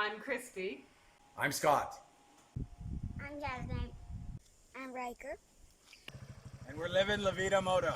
I'm Christy. I'm Scott. I'm Jasmine. I'm Riker. And we're living La Vida Moto.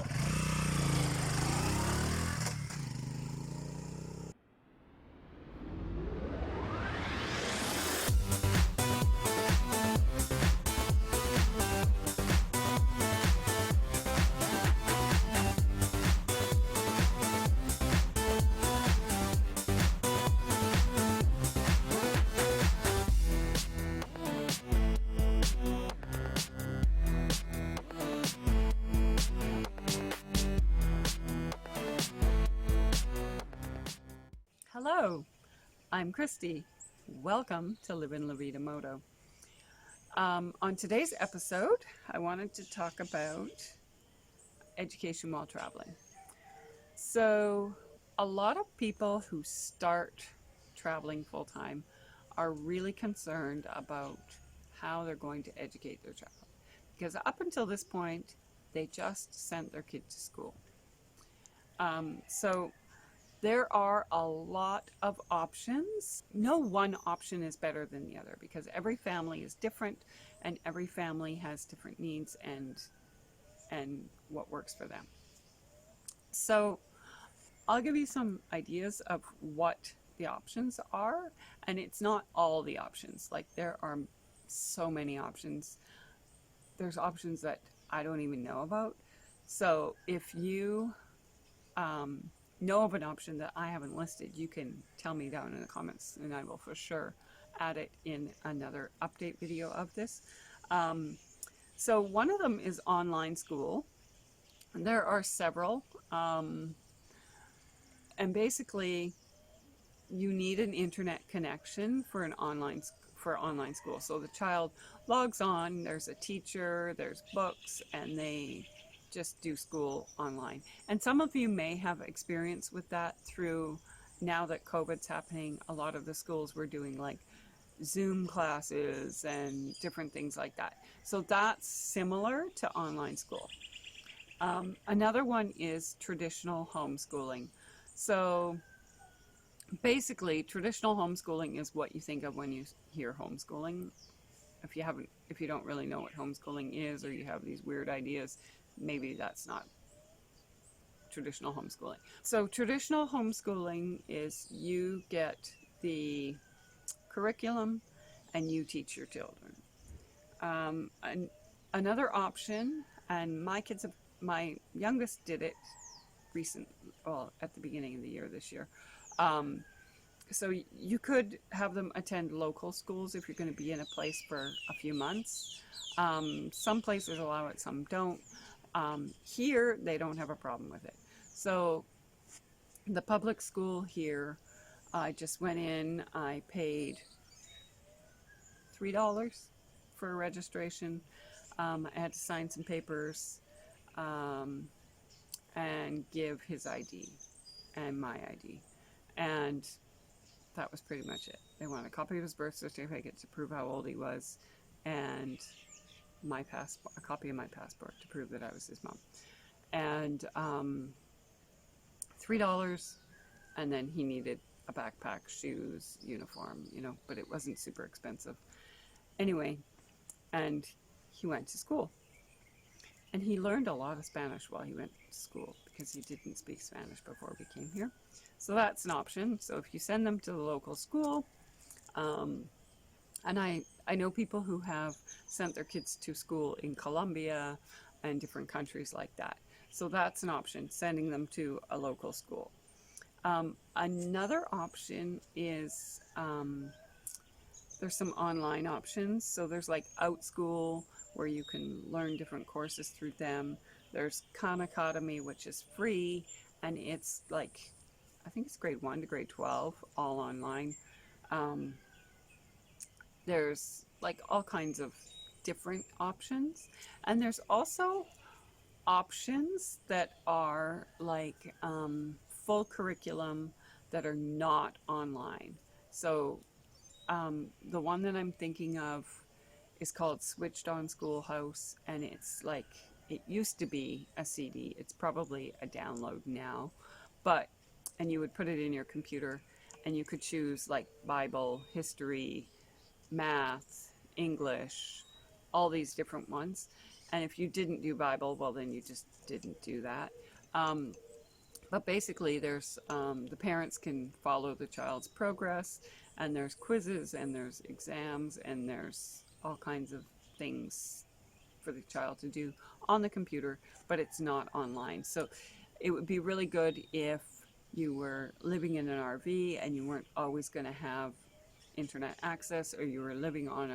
Hello, I'm Christy. Welcome to Livin'LaVidaMoto. On today's episode, I wanted to talk about education while traveling. So, a lot of people who start traveling full-time are really concerned about how they're going to educate their child. Because up until this point, they just sent their kid to school. So there are a lot of options. No one option is better than the other because every family is different and every family has different needs and what works for them. So I'll give you some ideas of what the options are, and it's not all the options. Like, there are so many options. There's options that I don't even know about. So if you know of an option that I haven't listed, you can tell me down in the comments and I will for sure add it in another update video of this. So one of them is online school. There are several, and basically you need an internet connection for an online school. So the child logs on, there's a teacher, there's books, and they just do school online. And some of you may have experience with that through, now that COVID's happening, a lot of the schools were doing like Zoom classes and different things like that. So that's similar to online school. Another one is traditional homeschooling. So basically, traditional homeschooling is what you think of when you hear homeschooling. If you don't really know what homeschooling is, or you have these weird ideas, maybe that's not traditional homeschooling. So traditional homeschooling is you get the curriculum and you teach your children. And another option, and my youngest did it at the beginning of the year this year. So you could have them attend local schools if you're going to be in a place for a few months. Some places allow it, some don't. Here, they don't have a problem with it. So the public school here, I just went in, I paid $3 for registration. I had to sign some papers and give his ID and my ID. And that was pretty much it. They wanted a copy of his birth certificate to prove how old he was, and a copy of my passport to prove that I was his mom. And $3, and then he needed a backpack, shoes, uniform, but it wasn't super expensive. Anyway, and he went to school. And he learned a lot of Spanish while he went to school because he didn't speak Spanish before we came here. So that's an option. So if you send them to the local school, and I know people who have sent their kids to school in Colombia and different countries like that. So that's an option, sending them to a local school. Another option is there's some online options. So there's like OutSchool, where you can learn different courses through them. There's Khan Academy, which is free, and it's like, I think it's grade 1 to grade 12, all online. There's like all kinds of different options. And there's also options that are like full curriculum that are not online. So the one that I'm thinking of is called Switched On Schoolhouse, and it's like, it used to be a CD. It's probably a download now, and you would put it in your computer, and you could choose like Bible, history, math, English, all these different ones. And if you didn't do Bible, well, then you just didn't do that. Um, but basically, there's the parents can follow the child's progress, and there's quizzes, and there's exams, and there's all kinds of things for the child to do on the computer, but it's not online. So it would be really good if you were living in an RV and you weren't always going to have internet access, or you were living on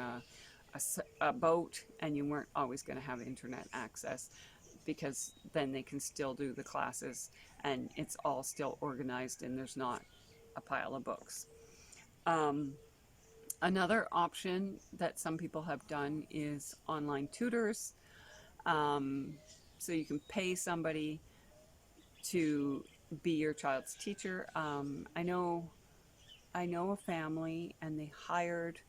a boat and you weren't always going to have internet access, because then they can still do the classes and it's all still organized and there's not a pile of books. Another option that some people have done is online tutors. So you can pay somebody to be your child's teacher. I know a family, and they hired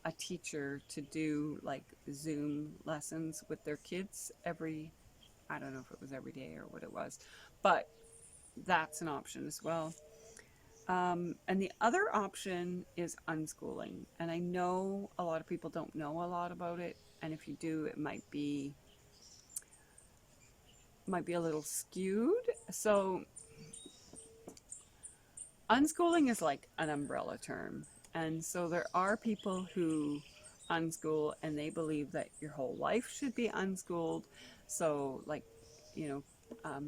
a teacher to do like Zoom lessons with their kids I don't know if it was every day or what it was, but that's an option as well. And the other option is unschooling. And I know a lot of people don't know a lot about it. And if you do, it might be a little skewed. So unschooling is like an umbrella term. And so there are people who unschool and they believe that your whole life should be unschooled. So like,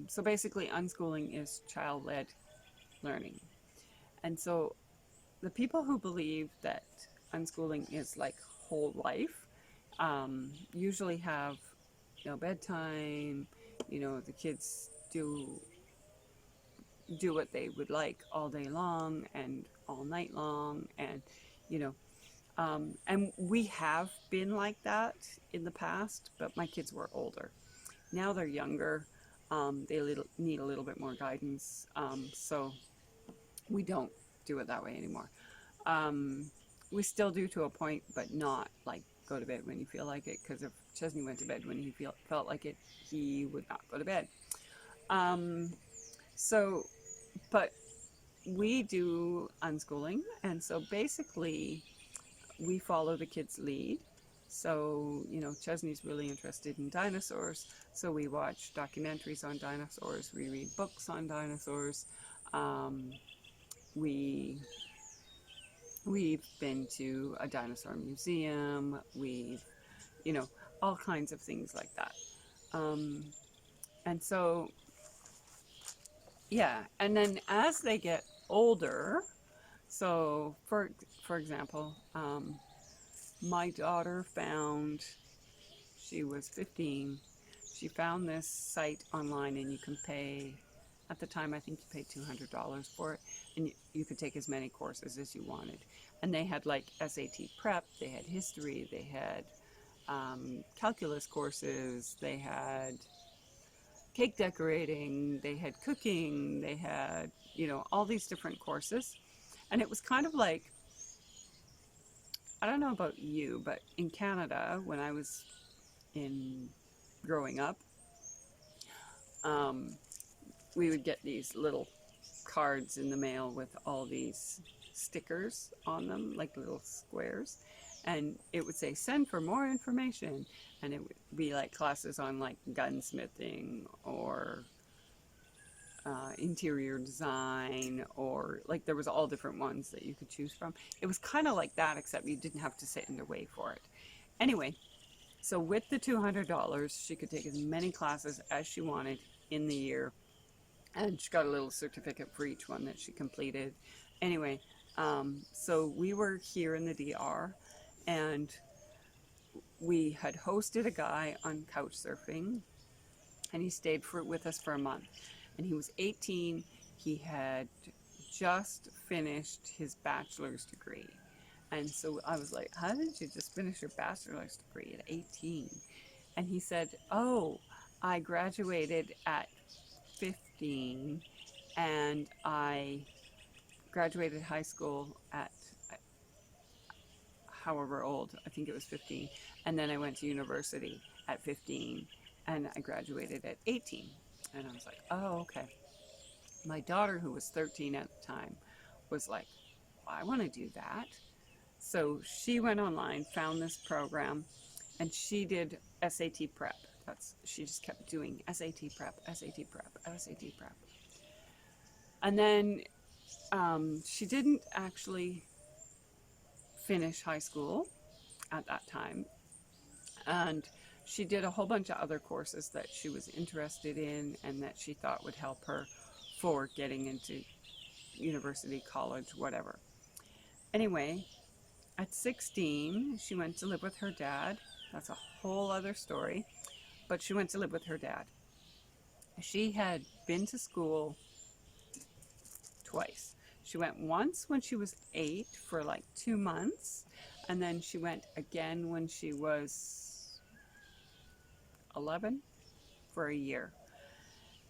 so basically unschooling is child-led learning. And so the people who believe that unschooling is like whole life usually have, bedtime, the kids do what they would like all day long and all night long, and and we have been like that in the past, but my kids were older. Now they're younger. They need a little bit more guidance, so we don't do it that way anymore. We still do to a point, but not like go to bed when you feel like it, because if Chesney went to bed when he felt like it, he would not go to bed. But we do unschooling, and so basically we follow the kids' lead. So, Chesney's really interested in dinosaurs, so we watch documentaries on dinosaurs, we read books on dinosaurs. We've been to a dinosaur museum, all kinds of things like that. And so, yeah, and then as they get older, so for example, my daughter she was 15, she found this site online, and you can pay, at the time I think you paid $200 for it, and you could take as many courses as you wanted. And they had like SAT prep, they had history, they had calculus courses, they had cake decorating, they had cooking, they had, all these different courses. And it was kind of like, I don't know about you, but in Canada, when I was growing up, we would get these little cards in the mail with all these stickers on them, like little squares, and it would say send for more information, and it would be like classes on like gunsmithing or interior design, or like there was all different ones that you could choose from. It was kind of like that, except you didn't have to sit and wait for it. Anyway, so with the $200, she could take as many classes as she wanted in the year, and she got a little certificate for each one that she completed. Anyway, so we were here in the DR, and we had hosted a guy on couch surfing, and he stayed with us for a month. And he was 18. He had just finished his bachelor's degree. And so I was like, how did you just finish your bachelor's degree at 18? And he said, oh, I graduated at 15, and I graduated high school at however old, I think it was 15. And then I went to university at 15, and I graduated at 18. And I was like, oh, okay. My daughter, who was 13 at the time, was like, I want to do that. So she went online, found this program, and she did SAT prep. She just kept doing SAT prep, SAT prep, SAT prep. And then she didn't actually finish high school at that time. And she did a whole bunch of other courses that she was interested in and that she thought would help her for getting into university, college, whatever. Anyway, at 16, she went to live with her dad. That's a whole other story. But she went to live with her dad. She had been to school twice. She went once when she was 8 for like 2 months, and then she went again when she was 11 for a year.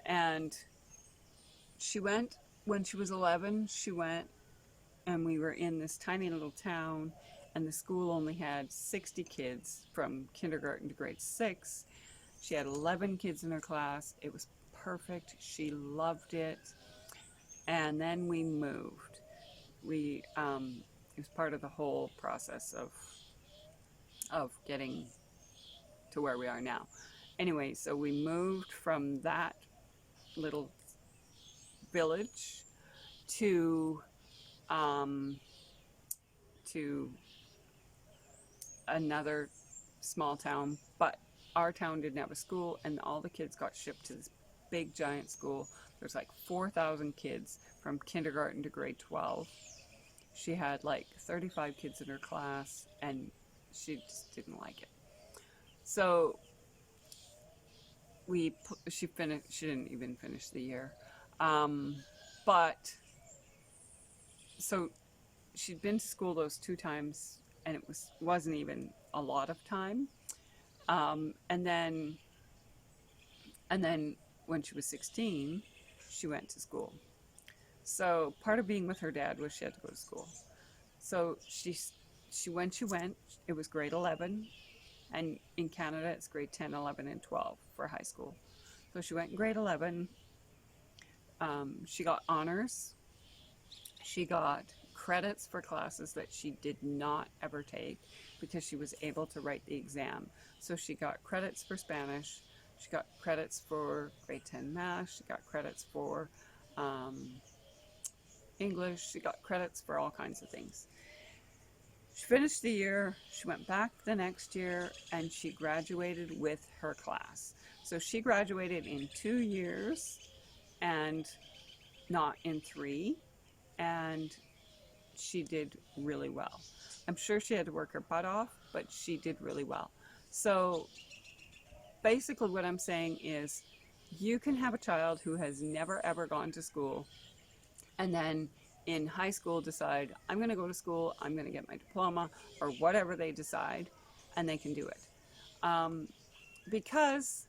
And she went when she was 11, she went, and we were in this tiny little town, and the school only had 60 kids from kindergarten to grade 6. She had 11 kids in her class. It was perfect. She loved it. And then we moved. It was part of the whole process of getting to where we are now. Anyway, so we moved from that little village to another small town, but our town didn't have a school, and all the kids got shipped to this big giant school. There's like 4,000 kids from kindergarten to grade 12. She had like 35 kids in her class, and she just didn't like it. So she didn't even finish the year. But so she'd been to school those 2 times, and it wasn't even a lot of time. And then when she was 16, she went to school. So part of being with her dad was she had to go to school. So when she went, it was grade 11, and in Canada it's grade 10, 11, and 12 for high school. So she went in grade 11. She got honors. She got credits for classes that she did not ever take because she was able to write the exam. So she got credits for Spanish. She got credits for grade 10 math. She got credits for English. She got credits for all kinds of things. She finished the year. She went back the next year, and she graduated with her class. So she graduated in 2 years and not in 3. And she did really well. I'm sure she had to work her butt off, but she did really well. So basically what I'm saying is you can have a child who has never ever gone to school, and then in high school decide, I'm going to go to school, I'm going to get my diploma, or whatever they decide, and they can do it. Because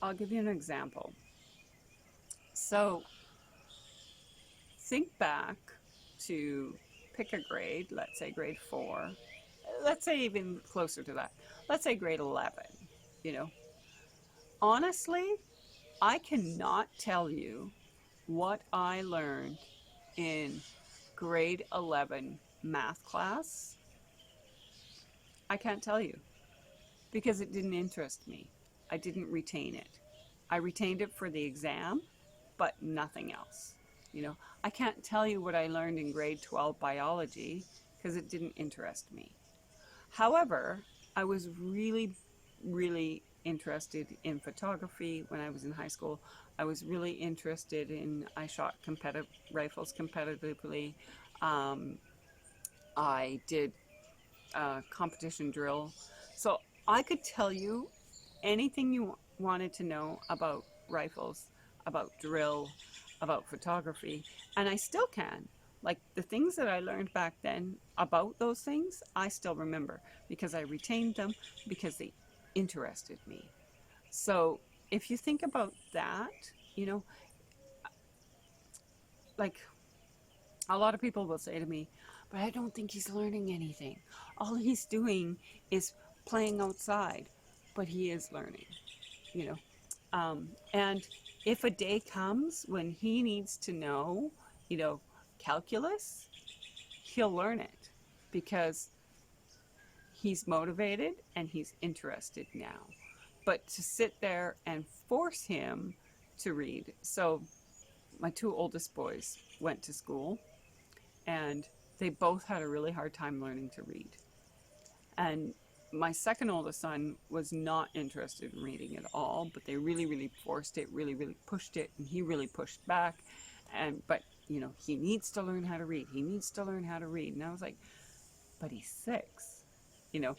I'll give you an example. So think back to pick a grade, let's say grade 4, let's say even closer to that, let's say grade 11, Honestly, I cannot tell you what I learned in grade 11 math class. I can't tell you because it didn't interest me. I didn't retain it. I retained it for the exam, but nothing else. I can't tell you what I learned in grade 12 biology because it didn't interest me. However, I was really, really interested in photography when I was in high school. I was really interested I shot rifles competitively. I did competition drill. So I could tell you anything you wanted to know about rifles, about drill, about photography, and I still can. Like the things that I learned back then about those things, I still remember because I retained them because they interested me. So if you think about that, like a lot of people will say to me, but I don't think he's learning anything. All he's doing is playing outside, but he is learning, and if a day comes when he needs to know, calculus, he'll learn it because he's motivated and he's interested now. But to sit there and force him to read. So my two oldest boys went to school and they both had a really hard time learning to read. And my second oldest son was not interested in reading at all, but they really, really forced it, really, really pushed it, and he really pushed back. But you know, he needs to learn how to read. He needs to learn how to read. And I was like, but he's 6. You know,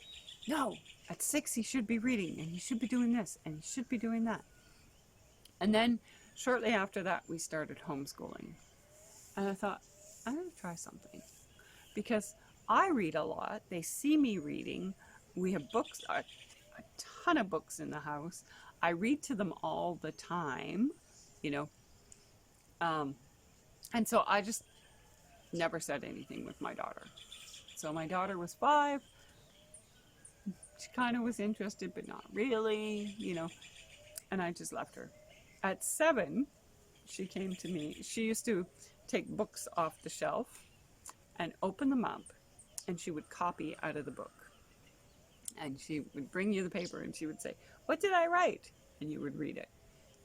no, at 6 he should be reading, and he should be doing this, and he should be doing that. And then shortly after that, we started homeschooling. And I thought, I'm going to try something. Because I read a lot. They see me reading. We have books, a ton of books in the house. I read to them all the time, you know. And so I just never said anything with my daughter. So my daughter was 5. She kind of was interested, but not really, you know. And I just left her. At 7, she came to me. She used to take books off the shelf and open them up, and she would copy out of the book. And she would bring you the paper, and she would say, "What did I write?" And you would read it.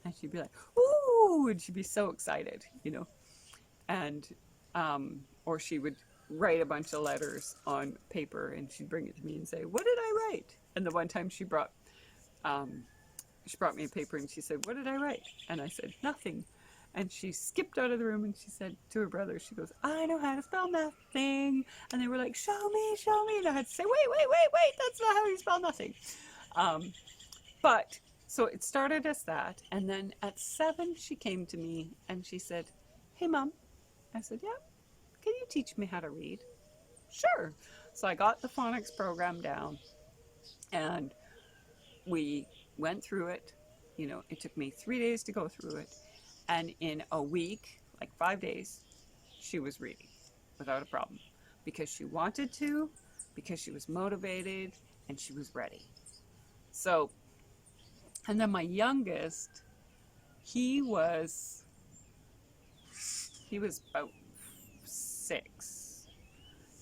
And she'd be like, "Ooh!" And she'd be so excited, you know. And, or she would write a bunch of letters on paper, and she'd bring it to me and say, "What did I write?" And the one time she brought me a paper, and she said, "What did I write?" And I said, "Nothing." And she skipped out of the room, and she said to her brother, she goes, "I know how to spell nothing." And they were like, show me. And I had to say, wait, that's not how you spell nothing. But so it started as that. And then at 7, she came to me and she said, "Hey, Mom." I said, "Yeah, can you teach me how to read?" "Sure." So I got the phonics program down and we went through it. You know, it took me 3 days to go through it. And in a week, like 5 days, she was reading without a problem because she wanted to, because she was motivated, and she was ready. So, and then my youngest, he was about 6,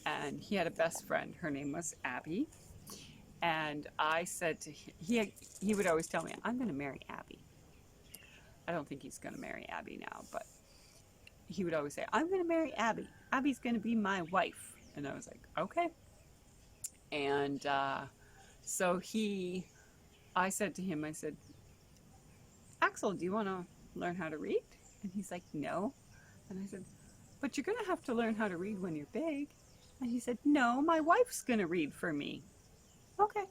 and he had a best friend. Her name was Abby. And I said to him, he would always tell me, "I'm going to marry Abby." I don't think he's going to marry Abby now, but he would always say, "I'm going to marry Abby. Abby's going to be my wife." And I was like, okay. And so I said to him, I said, "Axel, do you want to learn how to read?" And he's like, "No." And I said, "But you're going to have to learn how to read when you're big." And he said, "No, my wife's going to read for me." Okay.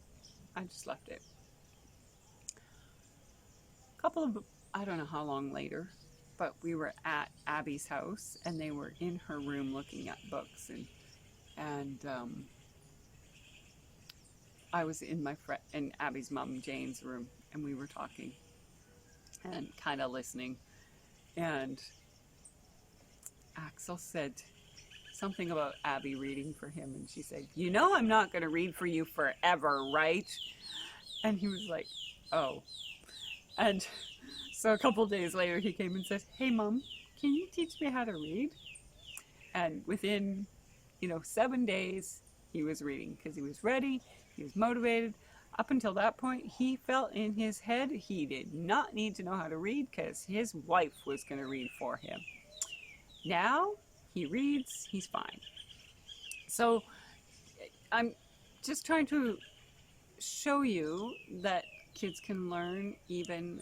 I just left it. I don't know how long later, but we were at Abby's house and they were in her room looking at books, and I was in in Abby's mom Jane's room, and we were talking and kind of listening, and Axel said something about Abby reading for him, and she said, "You know I'm not going to read for you forever, right?" And he was like, "Oh." And so a couple days later, he came and said, "Hey, Mom, can you teach me how to read?" And within, 7 days, he was reading because he was ready, he was motivated. Up until that point, he felt in his head he did not need to know how to read because his wife was going to read for him. Now, he reads, he's fine. So, I'm just trying to show you that kids can learn even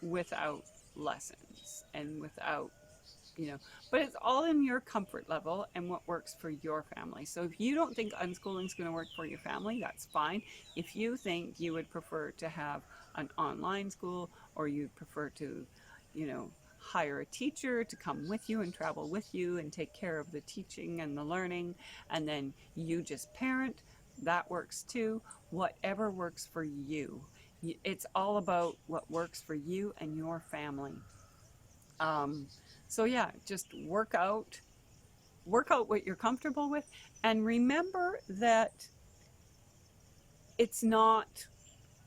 without lessons and without, but it's all in your comfort level and what works for your family. So if you don't think unschooling is going to work for your family, that's fine. If you think you would prefer to have an online school, or you'd prefer to, hire a teacher to come with you and travel with you and take care of the teaching and the learning, and then you just parent, that works too. Whatever works for you. It's all about what works for you and your family. So yeah, just work out what you're comfortable with, and remember that it's not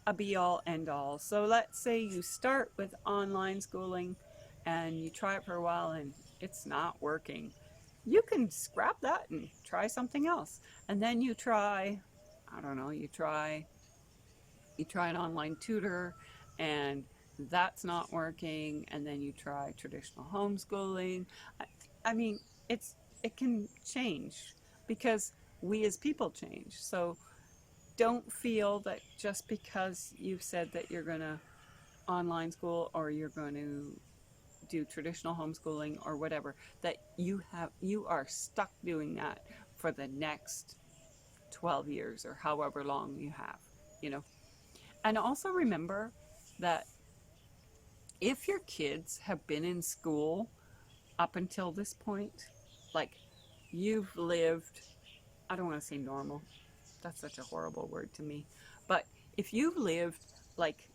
a be-all end-all. So let's say you start with online schooling and you try it for a while and it's not working. you can scrap that and try something else. And then you try, I don't know, you try an online tutor and that's not working, and then you try traditional homeschooling. I, I mean, it can change because we as people change. So don't feel that just because you've said that you're going to online school or you're going to do traditional homeschooling or whatever, that you are stuck doing that for the next 12 years or however long you have, you know. And also remember that if your kids have been in school up until this point, like you've lived, I don't want to say normal, that's such a horrible word to me, but if you've lived like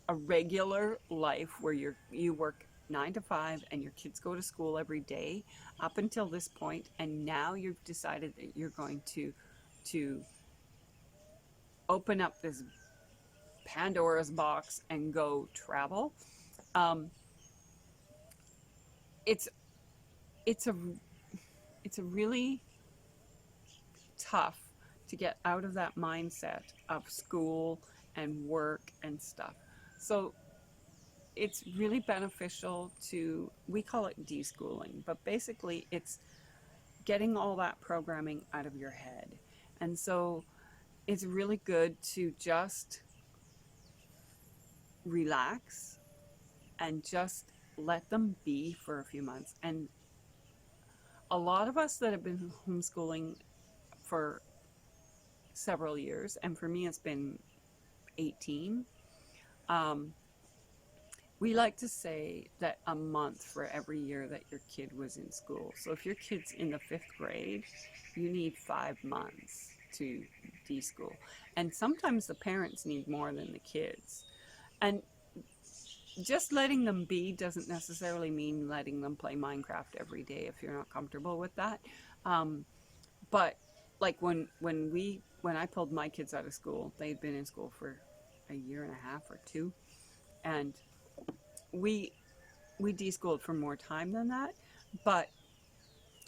a regular life where you work 9 to 5 and your kids go to school every day up until this point, and now you've decided that you're going to open up this Pandora's box and go travel, um, it's it's a it's a really tough to get out of that mindset of school and work and stuff. So it's really beneficial to, we call it deschooling, but basically it's getting all that programming out of your head. And so it's really good to just relax and just let them be for a few months. And a lot of us that have been homeschooling for several years, and for me it's been 18, we like to say that a month for every year that your kid was in school. So if your kid's in the 5th grade, you need 5 months to deschool. And sometimes the parents need more than the kids. And just letting them be doesn't necessarily mean letting them play Minecraft every day if you're not comfortable with that. But like when I pulled my kids out of school, they'd been in school for a year and a half or 2, and we deschooled for more time than that. But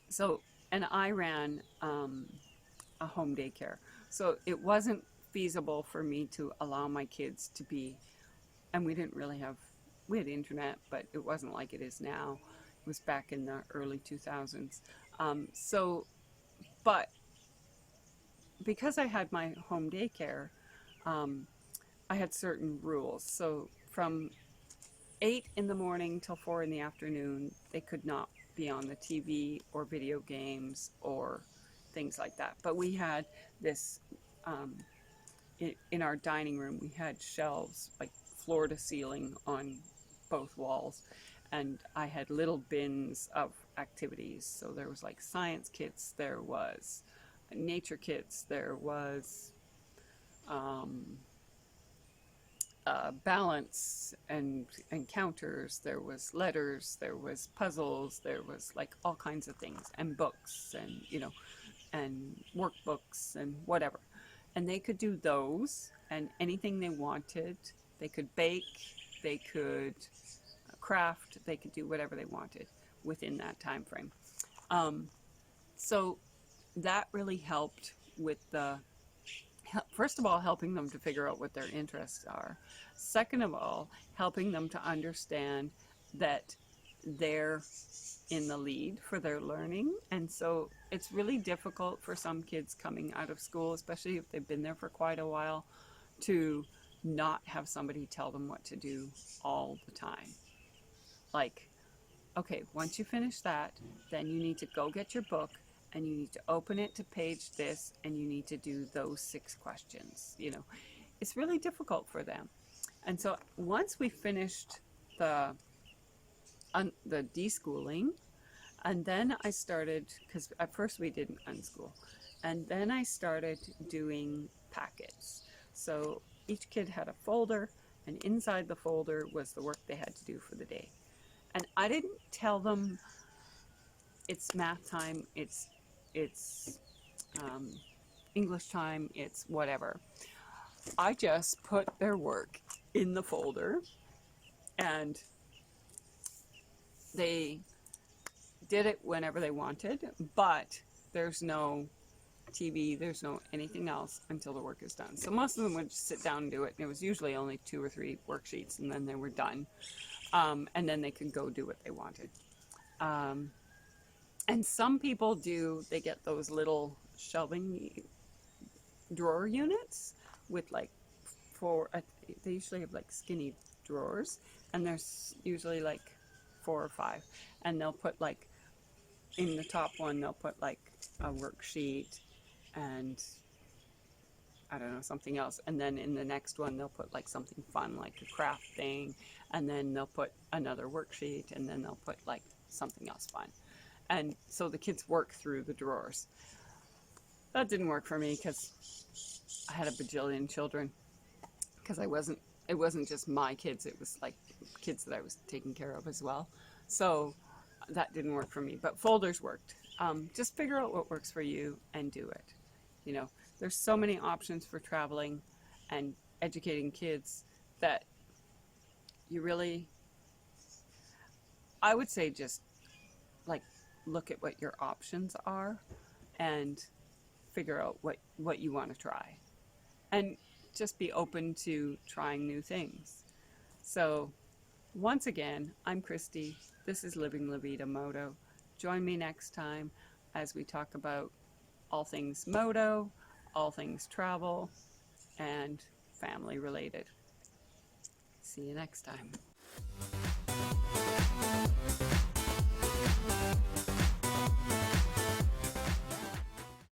so, and I ran a home daycare, so it wasn't feasible for me to allow my kids to be, and we had internet, but it wasn't like it is now. It was back in the early 2000s. So, but because I had my home daycare, I had certain rules. So from 8 in the morning till 4 in the afternoon, they could not be on the TV or video games or things like that. But we had this, in our dining room, we had shelves like floor to ceiling on both walls. And I had little bins of activities. So there was like science kits, there was nature kits, there was balance and counters, there was letters, there was puzzles, there was like all kinds of things, and books, and and workbooks and whatever. And they could do those and anything they wanted. They could bake, they could craft, they could do whatever they wanted within that time frame. So that really helped with the, first of all, helping them to figure out what their interests are. Second of all, helping them to understand that they're in the lead for their learning. And so it's really difficult for some kids coming out of school, especially if they've been there for quite a while, to not have somebody tell them what to do all the time. Like, okay, once you finish that, then you need to go get your book and you need to open it to page this, and you need to do those 6 questions. It's really difficult for them. And so once we finished the deschooling, and then I started, because at first we didn't unschool, and then I started doing packets. So each kid had a folder, and inside the folder was the work they had to do for the day. And I didn't tell them it's math time, it's English time, it's whatever. I just put their work in the folder, and they did it whenever they wanted, but there's no TV, there's no anything else until the work is done. So most of them would just sit down and do it. And it was usually only 2 or 3 worksheets, and then they were done. And then they could go do what they wanted. And some people they get those little shelving drawer units with like they usually have like skinny drawers, and there's usually like 4 or 5, and they'll put like in the top one they'll put like a worksheet and I don't know, something else, and then in the next one they'll put like something fun like a craft thing, and then they'll put another worksheet, and then they'll put like something else fun. And so the kids work through the drawers. That didn't work for me because I had a bajillion children, because it wasn't just my kids, it was like kids that I was taking care of as well. So that didn't work for me, but folders worked. Just figure out what works for you and do it. You know, there's so many options for traveling and educating kids that you really, I would say, just like look at what your options are and figure out what you want to try, and just be open to trying new things. So once again, I'm Christy. This is Livin'LaVidaMoto. Join me next time as we talk about all things moto, all things travel, and family related. See you next time.